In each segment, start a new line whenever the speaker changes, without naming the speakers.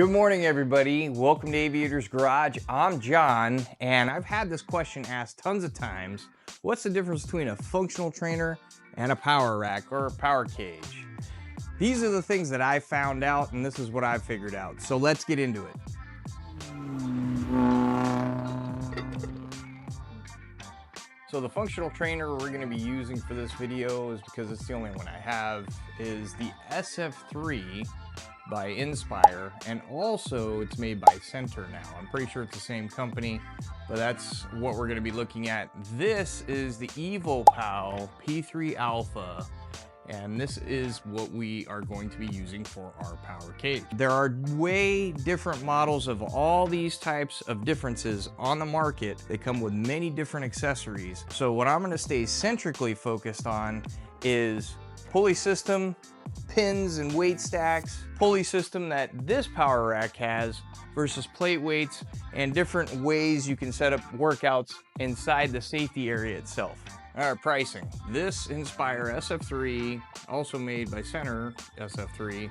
Good morning, everybody. Welcome to Aviator's Garage. I'm John, and I've had this question asked tons of times. What's the difference between a functional trainer and a power rack or a power cage? These are the things that I found out, and this is what I've figured out. So let's get into it. So the functional trainer we're going to be using for this video is because it's the only one I have, is the SF3 by Inspire, and also it's made by Center now. I'm pretty sure it's the same company, but that's what we're going to be looking at. This is the EvoPal P3 Alpha, and this is what we are going to be using for our power cage. There are way different models of all these types of differences on the market. They come with many different accessories. So what I'm going to stay centrically focused on is pulley system, pins and weight stacks, pulley system that this power rack has versus plate weights, and different ways you can set up workouts inside the safety area itself. All right, pricing. This Inspire SF3, also made by Center SF3.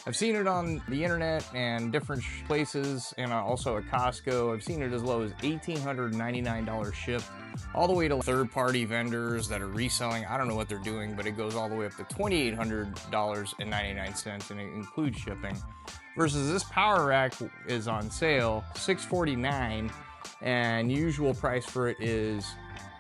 I've seen it on the internet and different places, and also at Costco. I've seen it as low as $1,899 shipped, all the way to third-party vendors that are reselling. I don't know what they're doing, but it goes all the way up to $2,800.99, and it includes shipping. Versus this power rack is on sale, $649, and usual price for it is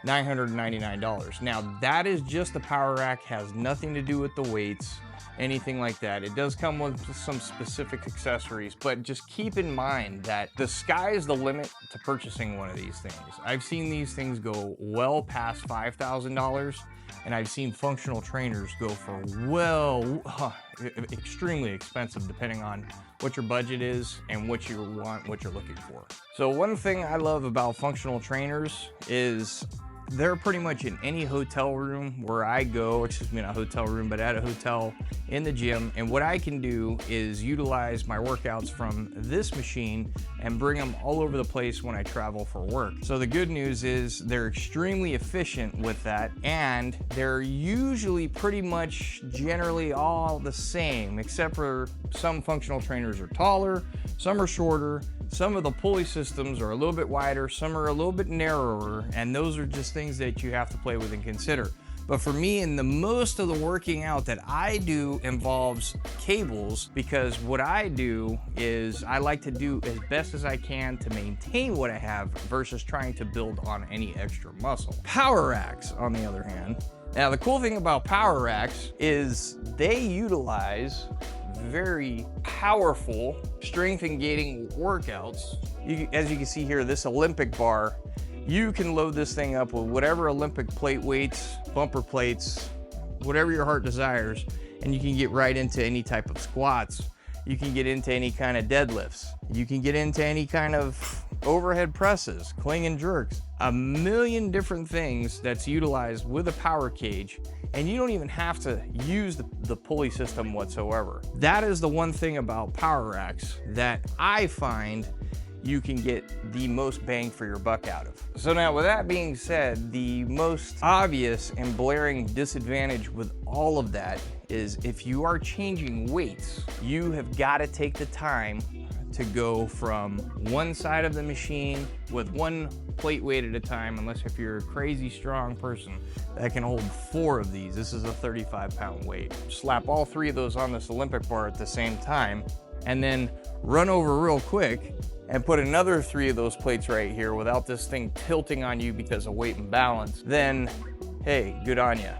$999. Now that is just the power rack, has nothing to do with the weights, anything like that. It does come with some specific accessories, but just keep in mind that the sky is the limit to purchasing one of these things. I've seen these things go well past $5,000, and I've seen functional trainers go for extremely expensive, depending on what your budget is and what you want, what you're looking for. So one thing I love about functional trainers is they're pretty much in any hotel room where I go, excuse me, not hotel room, but at a hotel, in the gym. And what I can do is utilize my workouts from this machine and bring them all over the place when I travel for work. So the good news is they're extremely efficient with that, and they're usually pretty much generally all the same, except for some functional trainers are taller, some are shorter, some of the pulley systems are a little bit wider, some are a little bit narrower, and those are just things that you have to play with and consider. But for me, and the most of the working out that I do involves cables, because what I do is I like to do as best as I can to maintain what I have versus trying to build on any extra muscle. Power racks, on the other hand. Now, the cool thing about power racks is they utilize very powerful strength engaging workouts. As you can see here, this Olympic bar, you can load this thing up with whatever Olympic plate weights, bumper plates, whatever your heart desires, and you can get right into any type of squats. You can get into any kind of deadlifts. You can get into any kind of overhead presses, clean and jerks, a million different things that's utilized with a power cage, and you don't even have to use the pulley system whatsoever. That is the one thing about power racks that I find you can get the most bang for your buck out of. So now, with that being said, the most obvious and blaring disadvantage with all of that is if you are changing weights, you have got to take the time to go from one side of the machine with one plate weight at a time, unless if you're a crazy strong person that can hold 4 of these. This is a 35-pound weight. Slap all 3 of those on this Olympic bar at the same time, and then run over real quick and put another 3 of those plates right here without this thing tilting on you because of weight and balance, then hey, good on you.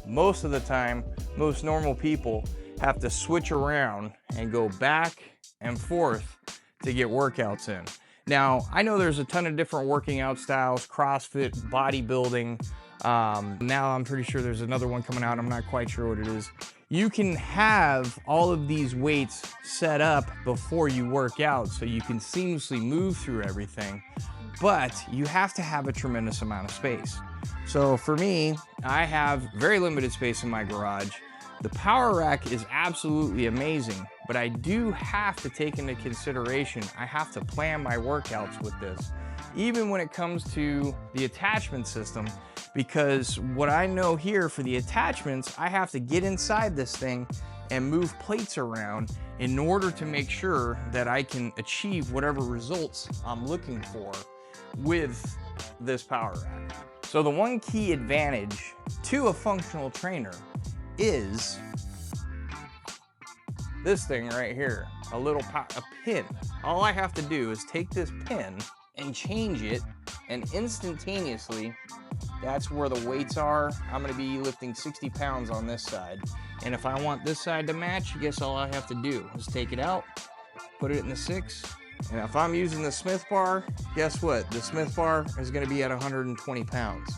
Most of the time, most normal people have to switch around and go back and forth to get workouts in. Now, I know there's a ton of different working out styles, CrossFit, bodybuilding. Now I'm pretty sure there's another one coming out. I'm not quite sure what it is. You can have all of these weights set up before you work out so you can seamlessly move through everything, but you have to have a tremendous amount of space. So for me, I have very limited space in my garage. The power rack is absolutely amazing, but I do have to take into consideration, I have to plan my workouts with this, even when it comes to the attachment system, because what I know here for the attachments, I have to get inside this thing and move plates around in order to make sure that I can achieve whatever results I'm looking for with this power rack. So the one key advantage to a functional trainer is this thing right here, a pin. All I have to do is take this pin and change it, and instantaneously, that's where the weights are. I'm gonna be lifting 60 pounds on this side. And if I want this side to match, guess all I have to do is take it out, put it in the 6. And if I'm using the Smith bar, guess what? The Smith bar is gonna be at 120 pounds.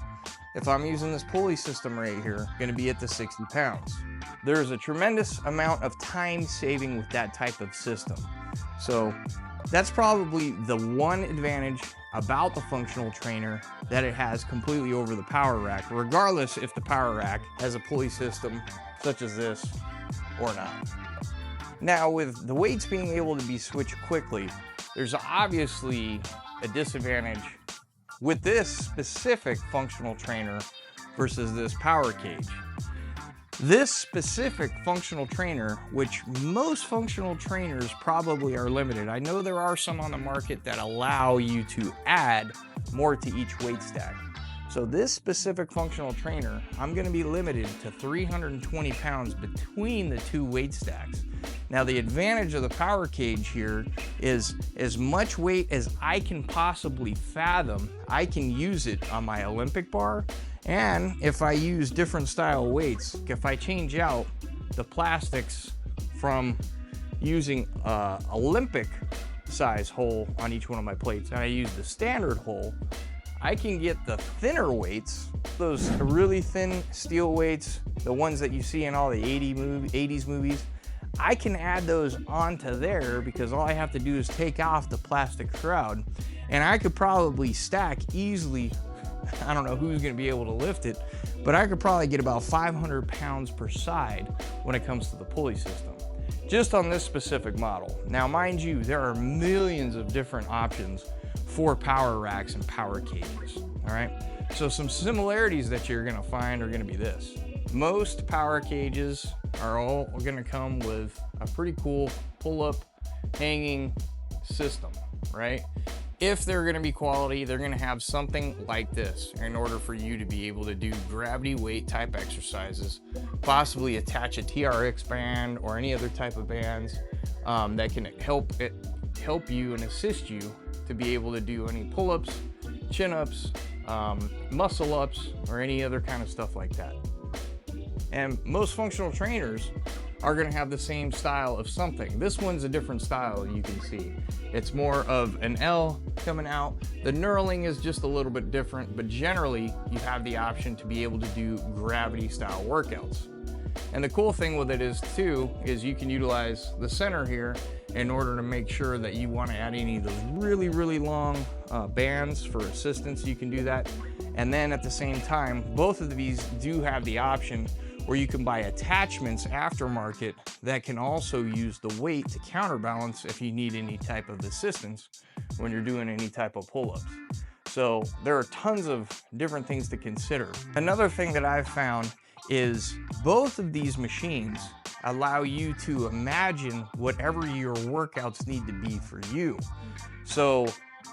If I'm using this pulley system right here, gonna be at the 60 pounds. There's a tremendous amount of time saving with that type of system. So that's probably the one advantage about the functional trainer that it has completely over the power rack, regardless if the power rack has a pulley system such as this or not. Now, with the weights being able to be switched quickly, there's obviously a disadvantage with this specific functional trainer versus this power cage. This specific functional trainer, which most functional trainers probably are limited. I know there are some on the market that allow you to add more to each weight stack. So this specific functional trainer, I'm gonna be limited to 320 pounds between the 2 weight stacks. Now the advantage of the power cage here is as much weight as I can possibly fathom, I can use it on my Olympic bar. And if I use different style weights, if I change out the plastics from using Olympic size hole on each one of my plates, and I use the standard hole, I can get the thinner weights, those really thin steel weights, the ones that you see in all the 80s movies, I can add those onto there because all I have to do is take off the plastic shroud, and I could probably stack easily. I don't know who's gonna be able to lift it, but I could probably get about 500 pounds per side when it comes to the pulley system, just on this specific model. Now, mind you, there are millions of different options for power racks and power cages, all right? So some similarities that you're gonna find are gonna be this. Most power cages are all gonna come with a pretty cool pull-up hanging system, right? If they're gonna be quality, they're gonna have something like this in order for you to be able to do gravity weight type exercises, possibly attach a TRX band or any other type of bands that can help you and assist you to be able to do any pull-ups, chin-ups, muscle-ups, or any other kind of stuff like that. And most functional trainers are gonna have the same style of something. This one's a different style, you can see. It's more of an L coming out. The knurling is just a little bit different, but generally you have the option to be able to do gravity style workouts. And the cool thing with it is too, is you can utilize the center here in order to make sure that you want to add any of those really, really long bands for assistance, you can do that. And then at the same time, both of these do have the option where you can buy attachments aftermarket that can also use the weight to counterbalance if you need any type of assistance when you're doing any type of pull-ups. So there are tons of different things to consider. Another thing that I've found is both of these machines allow you to imagine whatever your workouts need to be for you. So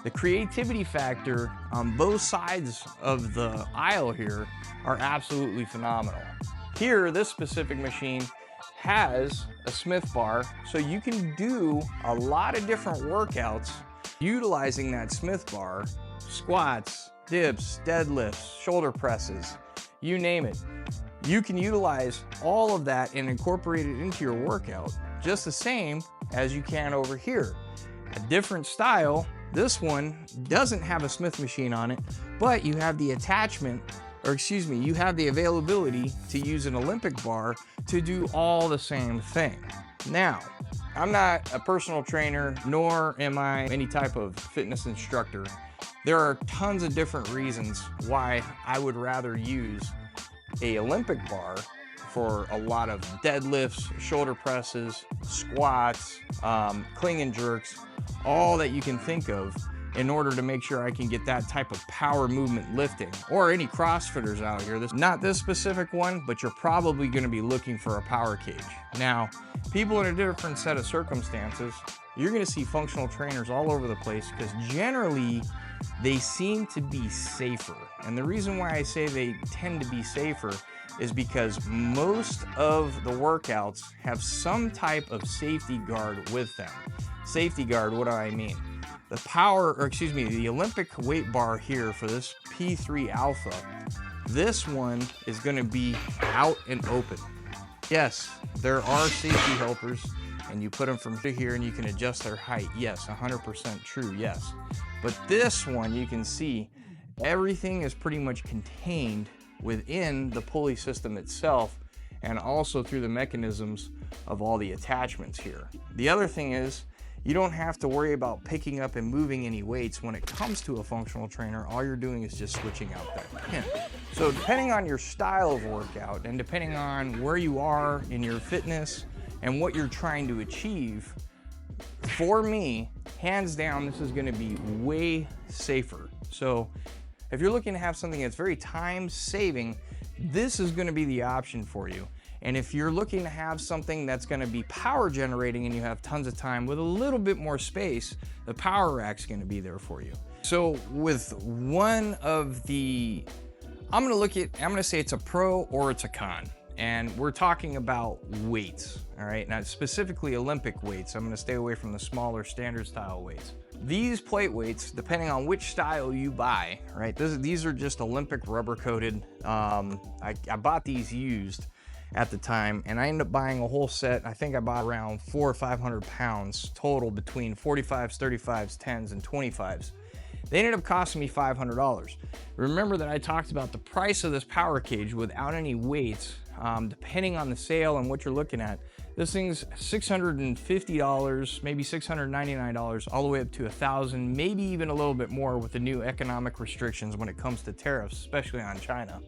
the creativity factor on both sides of the aisle here are absolutely phenomenal. Here, this specific machine has a Smith bar, so you can do a lot of different workouts utilizing that Smith bar, squats, dips, deadlifts, shoulder presses, you name it. You can utilize all of that and incorporate it into your workout just the same as you can over here. A different style, this one doesn't have a Smith machine on it, but you have the attachment, or excuse me, you have the availability to use an Olympic bar to do all the same thing. Now, I'm not a personal trainer, nor am I any type of fitness instructor. There are tons of different reasons why I would rather use an Olympic bar for a lot of deadlifts, shoulder presses, squats, clean and jerks, all that you can think of, in order to make sure I can get that type of power movement lifting. Or any CrossFitters out here, not this specific one, but you're probably gonna be looking for a power cage. Now, people in a different set of circumstances, you're gonna see functional trainers all over the place because generally they seem to be safer. And the reason why I say they tend to be safer is because most of the workouts have some type of safety guard with them. Safety guard, what do I mean? The Olympic weight bar here for this P3 Alpha, this one is gonna be out and open. Yes, there are safety helpers and you put them from here and you can adjust their height. Yes, 100% true, yes. But this one, you can see everything is pretty much contained within the pulley system itself and also through the mechanisms of all the attachments here. The other thing is, you don't have to worry about picking up and moving any weights. When it comes to a functional trainer, all you're doing is just switching out that pin. So depending on your style of workout and depending on where you are in your fitness and what you're trying to achieve, for me, hands down, this is gonna be way safer. So if you're looking to have something that's very time saving, this is gonna be the option for you. And if you're looking to have something that's gonna be power generating and you have tons of time with a little bit more space, the power rack's gonna be there for you. So with one of the, I'm gonna say it's a pro or it's a con. And we're talking about weights, all right? Now specifically Olympic weights. I'm gonna stay away from the smaller standard style weights. These plate weights, depending on which style you buy, right? These are just Olympic rubber coated. I bought these used at the time and I ended up buying a whole set. I think I bought around 400 or 500 pounds total between 45s, 35s, 10s, and 25s. They ended up costing me $500. Remember that I talked about the price of this power cage without any weights, depending on the sale and what you're looking at. This thing's $650, maybe $699, all the way up to $1,000, maybe even a little bit more with the new economic restrictions when it comes to tariffs, especially on China.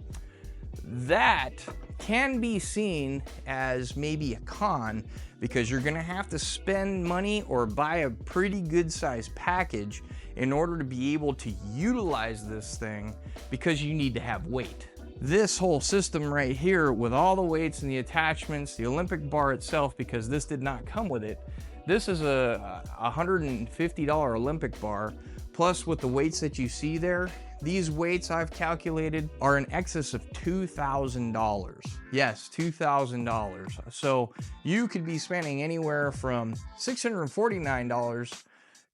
That can be seen as maybe a con because you're gonna have to spend money or buy a pretty good sized package in order to be able to utilize this thing because you need to have weight. This whole system right here with all the weights and the attachments, the Olympic bar itself, because this did not come with it, this is a $150 Olympic bar, plus with the weights that you see there, these weights I've calculated are in excess of $2,000. Yes, $2,000. So you could be spending anywhere from $649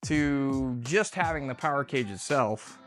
to just having the power cage itself,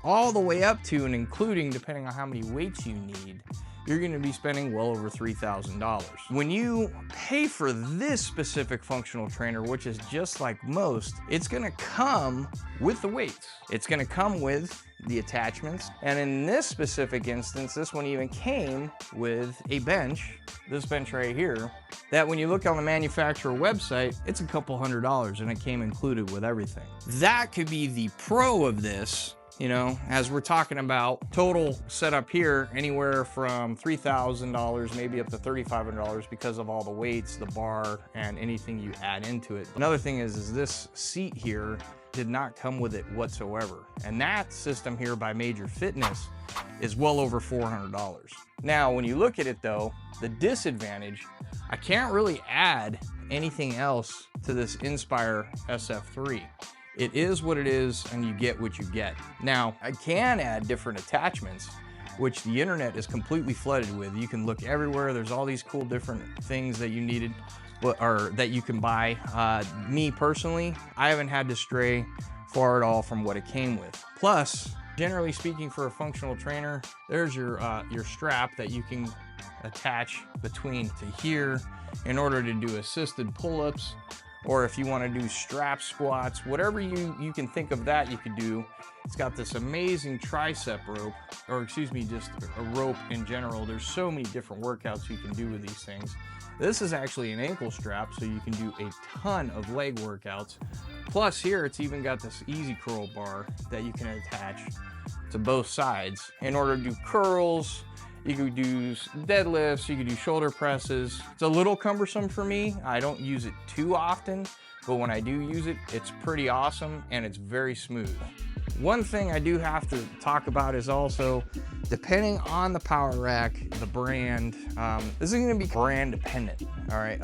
all the way up to and including, depending on how many weights you need, you're gonna be spending well over $3,000. When you pay for this specific functional trainer, which is just like most, it's gonna come with the weights. It's gonna come with the attachments. And in this specific instance, this one even came with a bench, this bench right here, that when you look on the manufacturer website, it's a couple $100 and it came included with everything. That could be the pro of this. You know, as we're talking about total setup here, anywhere from $3,000, maybe up to $3,500 because of all the weights, the bar, and anything you add into it. Another thing is this seat here did not come with it whatsoever. And that system here by Major Fitness is well over $400. Now, when you look at it though, the disadvantage, I can't really add anything else to this Inspire SF3. It is what it is and you get what you get. Now, I can add different attachments, which the internet is completely flooded with. You can look everywhere. There's all these cool different things that you needed or that you can buy. Me personally, I haven't had to stray far at all from what it came with. Plus, generally speaking, for a functional trainer, there's your strap that you can attach between to here in order to do assisted pull-ups, or if you want to do strap squats, whatever you can think of that you could do. It's got this amazing tricep rope, or excuse me, just a rope in general. There's so many different workouts you can do with these things. This is actually an ankle strap, so you can do a ton of leg workouts. Plus here, it's even got this easy curl bar that you can attach to both sides in order to do curls You could do deadlifts, you could do shoulder presses. It's a little cumbersome for me. I don't use it too often, but when I do use it, it's pretty awesome and it's very smooth. One thing I do have to talk about is also, depending on the power rack, the brand, this is gonna be brand dependent, all right?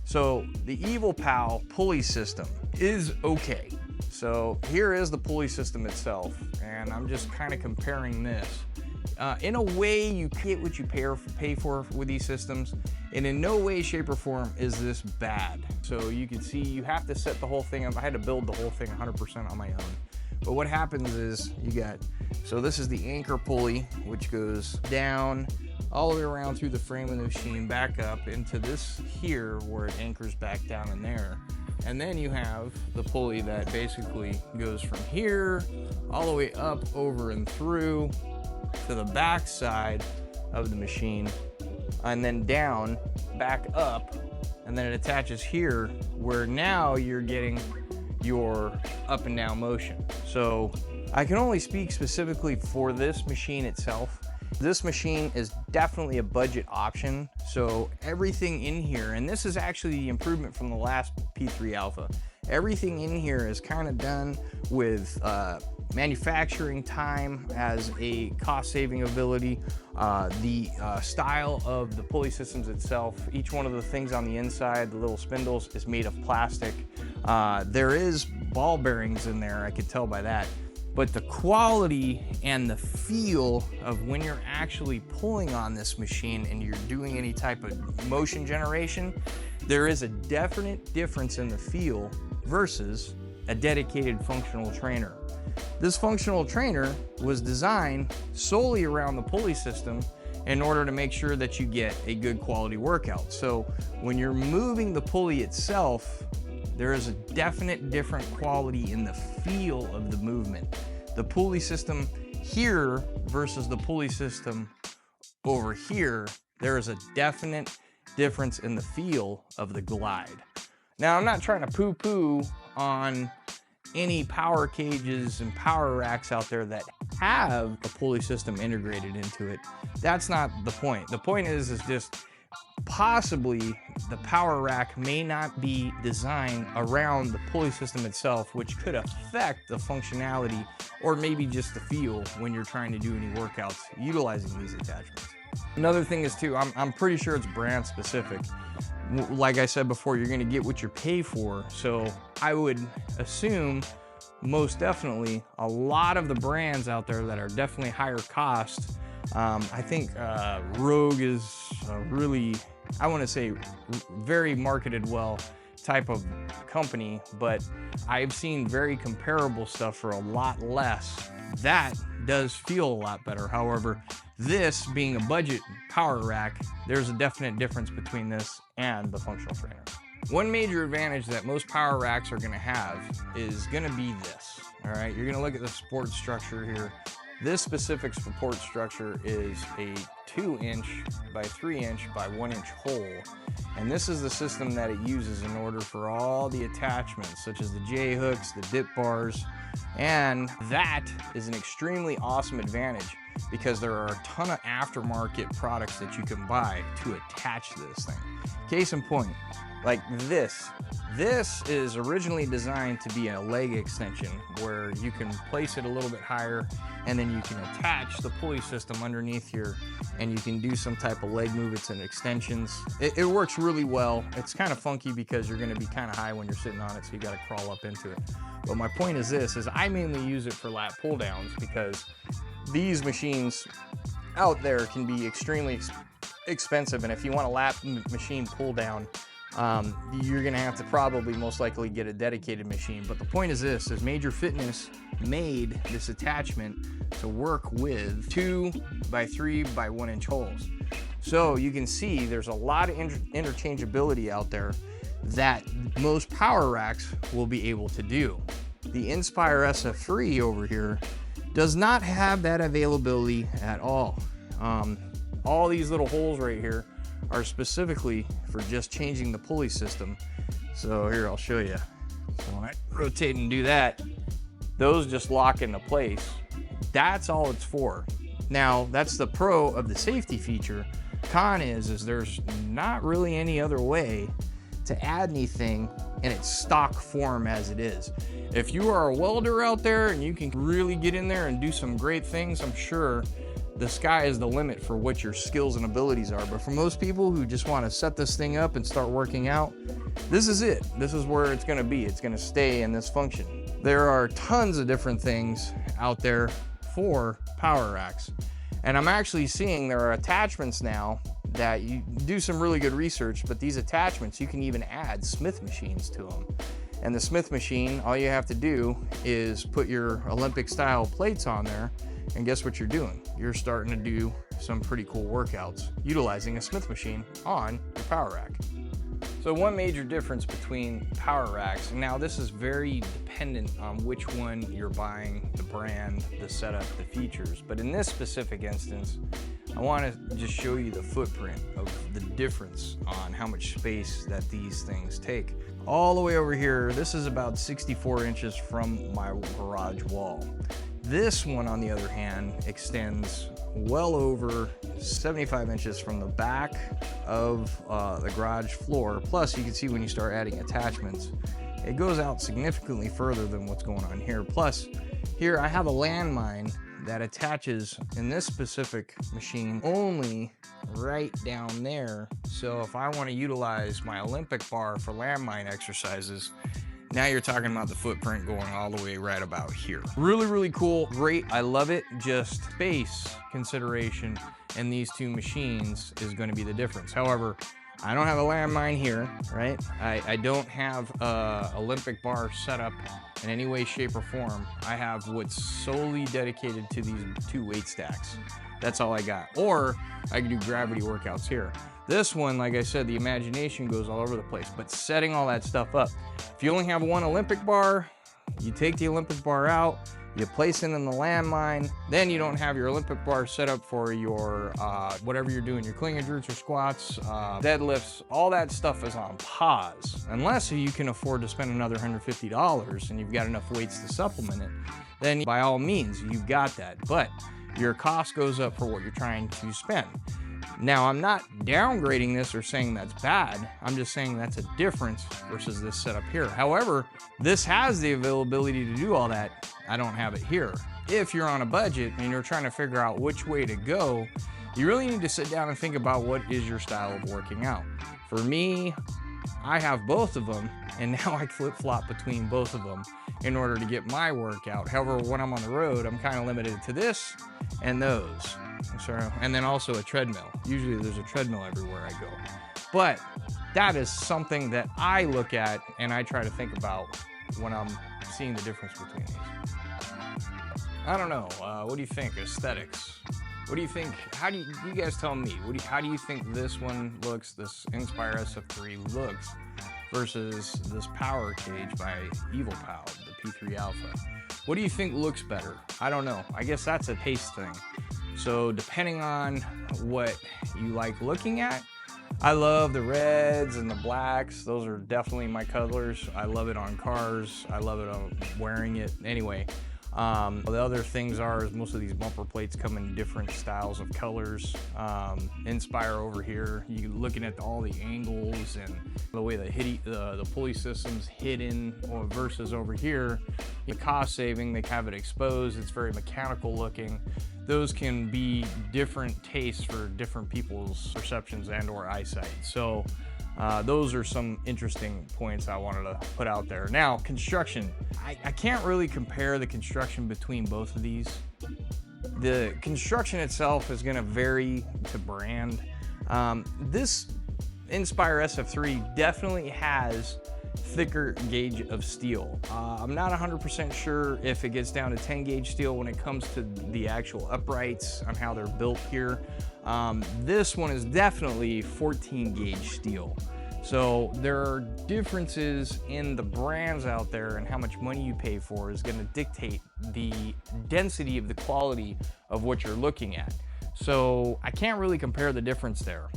So the EvilPal pulley system is okay. So here is the pulley system itself, and I'm just kind of comparing this. In a way, you get what you pay for with these systems, and in no way, shape, or form is this bad. So you can see you have to set the whole thing up. I had to build the whole thing 100% on my own. But what happens is so this is the anchor pulley, which goes down all the way around through the frame of the machine, back up into this here where it anchors back down in there. And then you have the pulley that basically goes from here all the way up, over and through to the back side of the machine, and then down, back up, and then it attaches here where now you're getting your up and down motion. So I can only speak specifically for this machine itself. This machine is definitely a budget option. So everything in here, and this is actually the improvement from the last P3 Alpha, everything in here is kind of done with manufacturing time as a cost-saving ability. The style of the pulley systems itself, each one of the things on the inside, the little spindles, is made of plastic. There is ball bearings in there, I could tell by that. But the quality and the feel of when you're actually pulling on this machine and you're doing any type of motion generation, there is a definite difference in the feel versus a dedicated functional trainer. This functional trainer was designed solely around the pulley system in order to make sure that you get a good quality workout. So when you're moving the pulley itself, there is a definite different quality in the feel of the movement. The pulley system here versus the pulley system over here, there is a definite difference in the feel of the glide. Now, I'm not trying to poo-poo on any power cages and power racks out there that have a pulley system integrated into it. That's not the point. The point is just possibly the power rack may not be designed around the pulley system itself, which could affect the functionality or maybe just the feel when you're trying to do any workouts utilizing these attachments. Another thing is too, I'm pretty sure it's brand specific. Like I said before, you're gonna get what you pay for. So I would assume most definitely a lot of the brands out there that are definitely higher cost, I think Rogue is really, I want to say, very marketed well type of company, but I've seen very comparable stuff for a lot less. That does feel a lot better. However, this being a budget power rack, there's a definite difference between this and the functional trainer. One major advantage that most power racks are going to have is going to be this. All right, you're going to look at the support structure here. This specific support structure is a 2-inch by 3-inch by 1-inch hole. And this is the system that it uses in order for all the attachments, such as the J-hooks, the dip bars. And that is an extremely awesome advantage because there are a ton of aftermarket products that you can buy to attach this thing. Case in point, like this. This is originally designed to be a leg extension where you can place it a little bit higher and then you can attach the pulley system underneath here and you can do some type of leg movements and extensions. It works really well. It's kind of funky because you're going to be kind of high when you're sitting on it, so you got to crawl up into it. But my point is this, is I mainly use it for lat pull downs because these machines out there can be extremely expensive, and if you want a lat machine pull down, you're gonna have to probably most likely get a dedicated machine. But the point is this, is Major Fitness made this attachment to work with 2 by 3 by 1-inch holes. So you can see there's a lot of interchangeability out there that most power racks will be able to do. The Inspire SF3 over here does not have that availability at all. All these little holes right here are specifically for just changing the pulley system. So here, I'll show you. So when I rotate and do that, those just lock into place. That's all it's for. Now, that's the pro of the safety feature. Con is there's not really any other way to add anything in its stock form as it is. If you are a welder out there and you can really get in there and do some great things, I'm sure the sky is the limit for what your skills and abilities are. But for most people who just want to set this thing up and start working out, this is it. This is where it's going to be. It's going to stay in this function. There are tons of different things out there for power racks. And I'm actually seeing there are attachments now that you do some really good research, but these attachments, you can even add Smith machines to them. And the Smith machine, all you have to do is put your Olympic style plates on there, and guess what you're doing? You're starting to do some pretty cool workouts utilizing a Smith machine on your power rack. So one major difference between power racks, and now this is very dependent on which one you're buying, the brand, the setup, the features, but in this specific instance, I want to just show you the footprint of the difference on how much space that these things take. All the way over here, this is about 64 inches from my garage wall. This one, on the other hand, extends well over 75 inches from the back of the garage floor. Plus, you can see when you start adding attachments, it goes out significantly further than what's going on here. Plus, here I have a landmine that attaches in this specific machine only right down there. So if I want to utilize my Olympic bar for landmine exercises, now you're talking about the footprint going all the way right about here. Really, really cool, great, I love it. Just space consideration in these two machines is going to be the difference. However, I don't have a landmine here, right? I don't have a Olympic bar set up in any way, shape, or form. I have what's solely dedicated to these two weight stacks. That's all I got. Or I can do gravity workouts here. This one, like I said, the imagination goes all over the place, but setting all that stuff up. If you only have one Olympic bar, you take the Olympic bar out, you place it in the landmine, then you don't have your Olympic bar set up for your whatever you're doing, your clean and jerks or squats, deadlifts, all that stuff is on pause. Unless you can afford to spend another $150 and you've got enough weights to supplement it, then by all means, you've got that. But your cost goes up for what you're trying to spend. Now, I'm not downgrading this or saying that's bad. I'm just saying that's a difference versus this setup here. However, this has the availability to do all that. I don't have it here. If you're on a budget and you're trying to figure out which way to go, you really need to sit down and think about what is your style of working out. For me, I have both of them, and now I flip-flop between both of them in order to get my workout. However, when I'm on the road, I'm kind of limited to this and those. And then also a treadmill. Usually there's a treadmill everywhere I go. But that is something that I look at and I try to think about when I'm seeing the difference between these. I don't know. What do you think? Aesthetics. What do you think? How do you guys tell me? How do you think this one looks, this Inspire SF3 looks versus this Power Cage by EvilPow, the P3 Alpha? What do you think looks better? I don't know. I guess that's a taste thing. So depending on what you like looking at, I love the reds and the blacks. Those are definitely my colors. I love it on cars. I love it on wearing it. Anyway, the other things is most of these bumper plates come in different styles of colors. Inspire over here, you looking at all the angles and the way the pulley system's hidden versus over here, the cost saving, they have it exposed. It's very mechanical looking. Those can be different tastes for different people's perceptions and or eyesight. So those are some interesting points I wanted to put out there. Now, construction. I can't really compare the construction between both of these. The construction itself is gonna vary to brand. This Inspire SF3 definitely has thicker gauge of steel. I'm not 100% sure if it gets down to 10 gauge steel when it comes to the actual uprights on how they're built here. This one is definitely 14 gauge steel. So there are differences in the brands out there, and how much money you pay for is going to dictate the density of the quality of what you're looking at. So I can't really compare the difference there,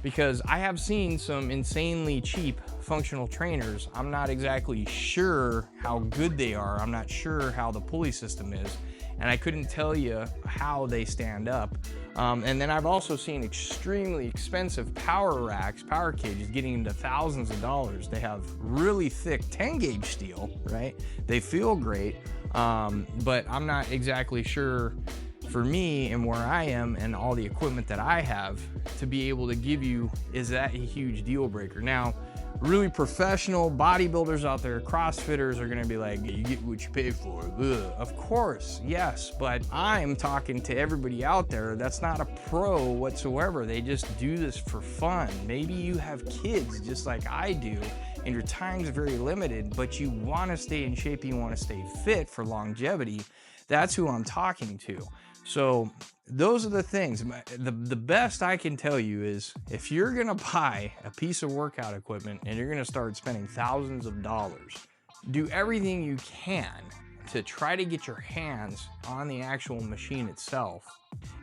because I have seen some insanely cheap functional trainers. I'm not exactly sure how good they are. I'm not sure how the pulley system is. and I couldn't tell you how they stand up. And then I've also seen extremely expensive power racks, power cages, getting into thousands of dollars. They have really thick 10 gauge steel, right? They feel great, but I'm not exactly sure for me and where I am and all the equipment that I have to be able to give you, is that a huge deal breaker? Now, really professional bodybuilders out there, CrossFitters, are gonna be like, you get what you pay for. Ugh. Of course, yes, but I'm talking to everybody out there that's not a pro whatsoever. They just do this for fun. Maybe you have kids just like I do, and your time's very limited, but you wanna stay in shape, you wanna stay fit for longevity. That's who I'm talking to. So those are the things. The best I can tell you is, if you're gonna buy a piece of workout equipment and you're gonna start spending thousands of dollars, do everything you can to try to get your hands on the actual machine itself,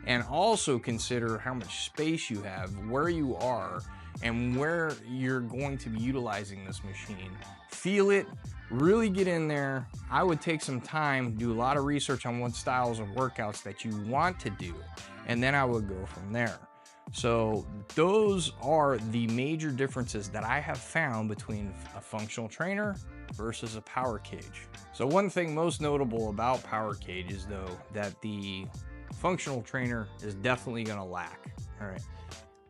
and also consider how much space you have, where you are, and where you're going to be utilizing this machine. Feel it, really get in there. I would take some time, do a lot of research on what styles of workouts that you want to do, and then I would go from there. So those are the major differences that I have found between a functional trainer versus a power cage. So one thing most notable about power cage is, though, that the functional trainer is definitely gonna lack. All right.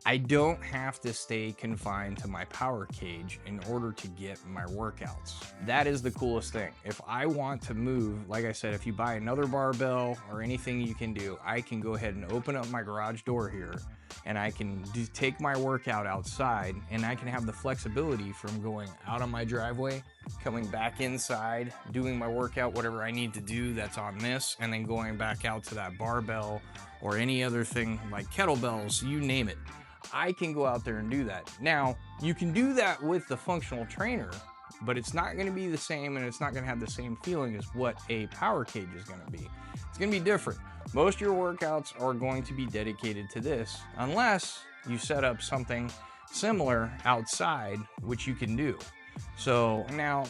I don't have to stay confined to my power cage in order to get my workouts. That is the coolest thing. If I want to move, like I said, if you buy another barbell or anything you can do, I can go ahead and open up my garage door here, and I can take my workout outside, and I can have the flexibility from going out on my driveway, coming back inside, doing my workout, whatever I need to do that's on this, and then going back out to that barbell or any other thing like kettlebells, you name it. I can go out there and do that. Now, you can do that with the functional trainer, but it's not gonna be the same, and it's not gonna have the same feeling as what a power cage is gonna be. It's gonna be different. Most of your workouts are going to be dedicated to this, unless you set up something similar outside, which you can do. So now,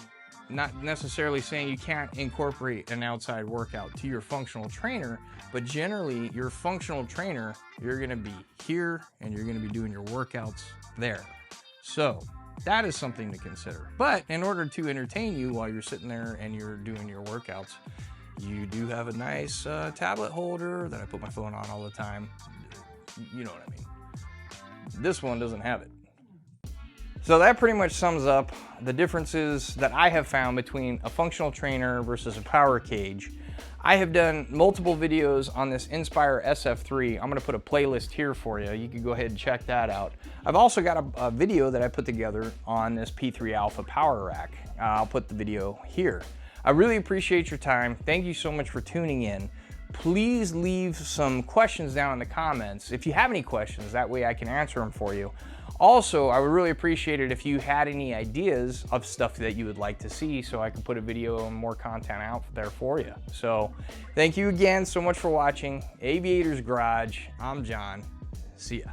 not necessarily saying you can't incorporate an outside workout to your functional trainer, but generally your functional trainer, you're gonna be here and you're gonna be doing your workouts there. So that is something to consider. But in order to entertain you while you're sitting there and you're doing your workouts, you do have a nice tablet holder that I put my phone on all the time. You know what I mean. This one doesn't have it. So that pretty much sums up the differences that I have found between a functional trainer versus a power cage. I have done multiple videos on this Inspire SF3. I'm gonna put a playlist here for you. You can go ahead and check that out. I've also got a video that I put together on this P3 Alpha power rack. I'll put the video here. I really appreciate your time. Thank you so much for tuning in. Please leave some questions down in the comments if you have any questions. That way I can answer them for you. Also, I would really appreciate it if you had any ideas of stuff that you would like to see, so I can put a video and more content out there for you. So thank you again so much for watching Aviator's Garage. I'm John. See ya.